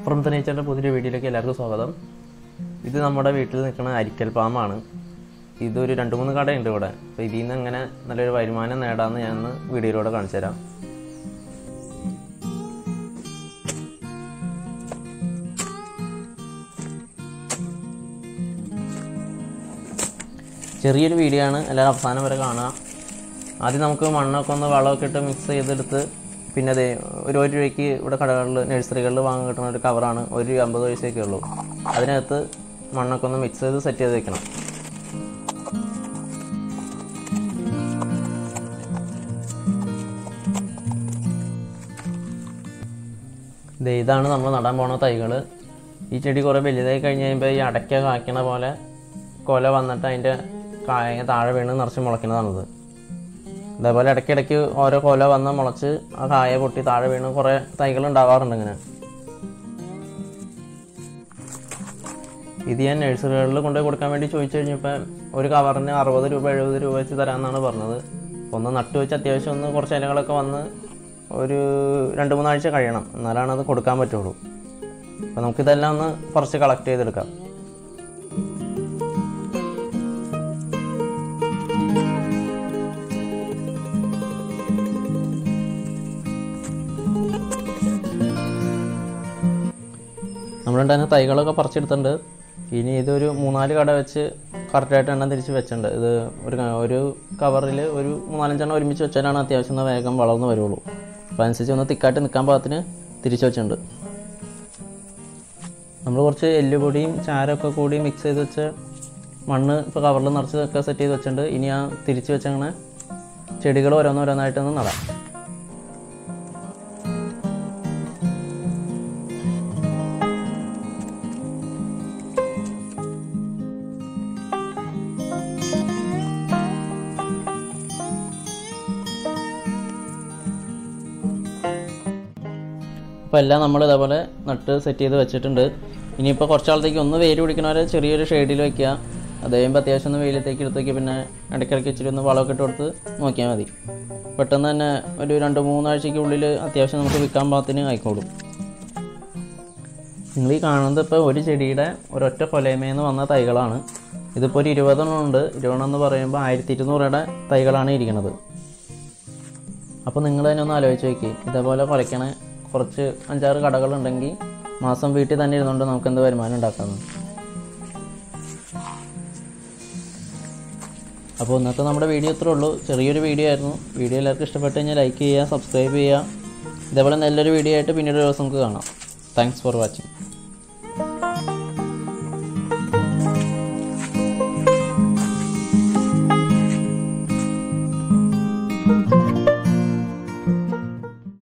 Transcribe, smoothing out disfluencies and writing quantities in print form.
From the നേച്ചറിൻ്റെ പുതിയൊരു വീഡിയോയിലേക്ക് എല്ലാവർക്കും സ്വാഗതം. ഇത് നമ്മുടെ വീട്ടിൽ നിൽക്കുന്ന അരിക്കൽ പാമ്പാണ്. ഇതൊരു 2-3 കടയുണ്ട് ഇവിടെ. അപ്പോൾ ഇതിൽ നിന്ന് എങ്ങനെ നല്ലൊരു വരുമാനം നേടാമെന്ന് ഞാൻ വീഡിയോയിലൂടെ കാണിച്ചു തരാം. ചെറിയൊരു വീഡിയോ ആണ്, എല്ലാവരും അവസാനം വരെ കാണുക. ആദ്യം നമുക്ക് മണ്ണൊക്കെ ഒന്ന് വളമൊക്കെ ഇട്ട് മിക്സ് ചെയ്തെടുത്ത് പിന്നെ അത് ഒരു രൂപയ്ക്ക് ഇവിടെ കടകളിൽ നഴ്സറികളിൽ വാങ്ങാൻ കിട്ടുന്ന ഒരു കവറാണ്. 150 പൈസയൊക്കെ ഉള്ളൂ. അതിനകത്ത് മണ്ണൊക്കെ ഒന്ന് മിക്സ് ചെയ്ത് സെറ്റ് ചെയ്ത് വെക്കണം. ഇതാണ് നമ്മൾ നടാൻ പോണ തൈകൾ. ഈ ചെടി കുറേ വലുതായി കഴിഞ്ഞ് കഴിയുമ്പോൾ ഈ അടയ്ക്ക കായ്ക്കണ പോലെ കൊല വന്നിട്ട് അതിൻ്റെ കായ താഴെ വീണ് നിറച്ച് മുളയ്ക്കുന്നതാണിത്. അതേപോലെ ഇടയ്ക്കിടയ്ക്ക് ഓരോ കൊല വന്ന് മുളച്ച് ആ കായ പൊട്ടി താഴെ വീണ് കുറേ തൈകൾ ഉണ്ടാവാറുണ്ട്. ഇങ്ങനെ ഇത് ഞാൻ നഴ്സറികളിൽ കൊണ്ടുപോയി കൊടുക്കാൻ വേണ്ടി ചോദിച്ചു കഴിഞ്ഞപ്പോൾ ഒരു കവറിന് 60 രൂപ 70 രൂപ വെച്ച് തരാമെന്നാണ് പറഞ്ഞത്. ഒന്ന് നട്ടു വെച്ച് അത്യാവശ്യം ഒന്ന് കുറച്ച് ഇലകളൊക്കെ വന്ന് ഒരു 2-3 ആഴ്ച കഴിയണം, എന്നാലാണ് അത് കൊടുക്കാൻ പറ്റുള്ളൂ. അപ്പോൾ നമുക്കിതെല്ലാം ഒന്ന് കുറച്ച് കളക്ട് ചെയ്തെടുക്കാം. നമ്മളുണ്ടായിരുന്ന തൈകളൊക്കെ പറിച്ചെടുത്തിട്ടുണ്ട്. ഇനി ഇതൊരു 3-4 കട വെച്ച് കറക്റ്റായിട്ട് എണ്ണം തിരിച്ച് വെച്ചിട്ടുണ്ട്. ഇത് ഒരു കവറിൽ ഒരു 3-4 എണ്ണം ഒരുമിച്ച് വെച്ചാലാണ് അത്യാവശ്യം വേഗം വളർന്ന് വരുള്ളൂ. അപ്പോൾ അതനുസരിച്ച് ഒന്ന് തിക്കായിട്ട് നിൽക്കാൻ പാകത്തിന് തിരിച്ച് വെച്ചിട്ടുണ്ട്. നമ്മൾ കുറച്ച് എല്ലുപൊടിയും ചാരമൊക്കെ കൂടി മിക്സ് ചെയ്ത് വെച്ച് മണ്ണ് ഇപ്പോൾ കവറിൽ നിറച്ചൊക്കെ സെറ്റ് ചെയ്ത് വെച്ചിട്ടുണ്ട്. ഇനി ആ തിരിച്ച് വെച്ചങ്ങനെ ചെടികൾ ഓരോന്നോരോന്നായിട്ടൊന്ന് നടാം. അപ്പോൾ എല്ലാം നമ്മൾ ഇതേപോലെ നട്ട് സെറ്റ് ചെയ്ത് വെച്ചിട്ടുണ്ട്. ഇനിയിപ്പോൾ കുറച്ചാളത്തേക്ക് ഒന്ന് വെയിൽ പിടിക്കണവരെ ചെറിയൊരു ഷെയ്ഡിൽ വയ്ക്കുക. അത് കഴിയുമ്പോൾ അത്യാവശ്യം ഒന്ന് വെയിലത്തേക്ക് എടുത്ത് വയ്ക്കുക. പിന്നെ ഇടയ്ക്കിടയ്ക്ക് ഇച്ചിരി ഒന്ന് വളമൊക്കെ ഇട്ട് കൊടുത്ത് നോക്കിയാൽ മതി. പെട്ടെന്ന് തന്നെ ഒരു 2-3 ആഴ്ചയ്ക്കുള്ളിൽ അത്യാവശ്യം നമുക്ക് വിൽക്കാൻ പാകത്തിന് ആയിക്കോളും. നിങ്ങൾ ഈ കാണുന്നത് ഇപ്പോൾ ഒരു ചെടിയുടെ ഒരൊറ്റ കൊലയമേന്ന് വന്ന തൈകളാണ്. ഇതിപ്പോൾ ഒരു 20 എണ്ണം ഉണ്ട്. 20 എന്ന് പറയുമ്പോൾ 1200 തൈകളാണ് ഇരിക്കുന്നത്. അപ്പോൾ നിങ്ങൾ തന്നെ ഒന്ന് ആലോചിച്ച് നോക്കി, ഇതേപോലെ കുലയ്ക്കണ കുറച്ച് 5-6 കടകളുണ്ടെങ്കിൽ മാസം വീട്ടിൽ തന്നെ ഇരുന്നുകൊണ്ട് നമുക്ക് എന്ത് വരുമാനം ഉണ്ടാക്കാമെന്ന്. അപ്പോൾ ഇന്നത്തെ നമ്മുടെ വീഡിയോ ഇത്രേ ഉള്ളൂ. ചെറിയൊരു വീഡിയോ ആയിരുന്നു. വീഡിയോ എല്ലാവർക്കും ഇഷ്ടപ്പെട്ട് കഴിഞ്ഞാൽ ലൈക്ക് ചെയ്യുക, സബ്സ്ക്രൈബ് ചെയ്യുക. ഇതേപോലെ നല്ലൊരു വീഡിയോ ആയിട്ട് പിന്നീട് ഒരു ദിവസം നമുക്ക് കാണാം. Thanks for watching.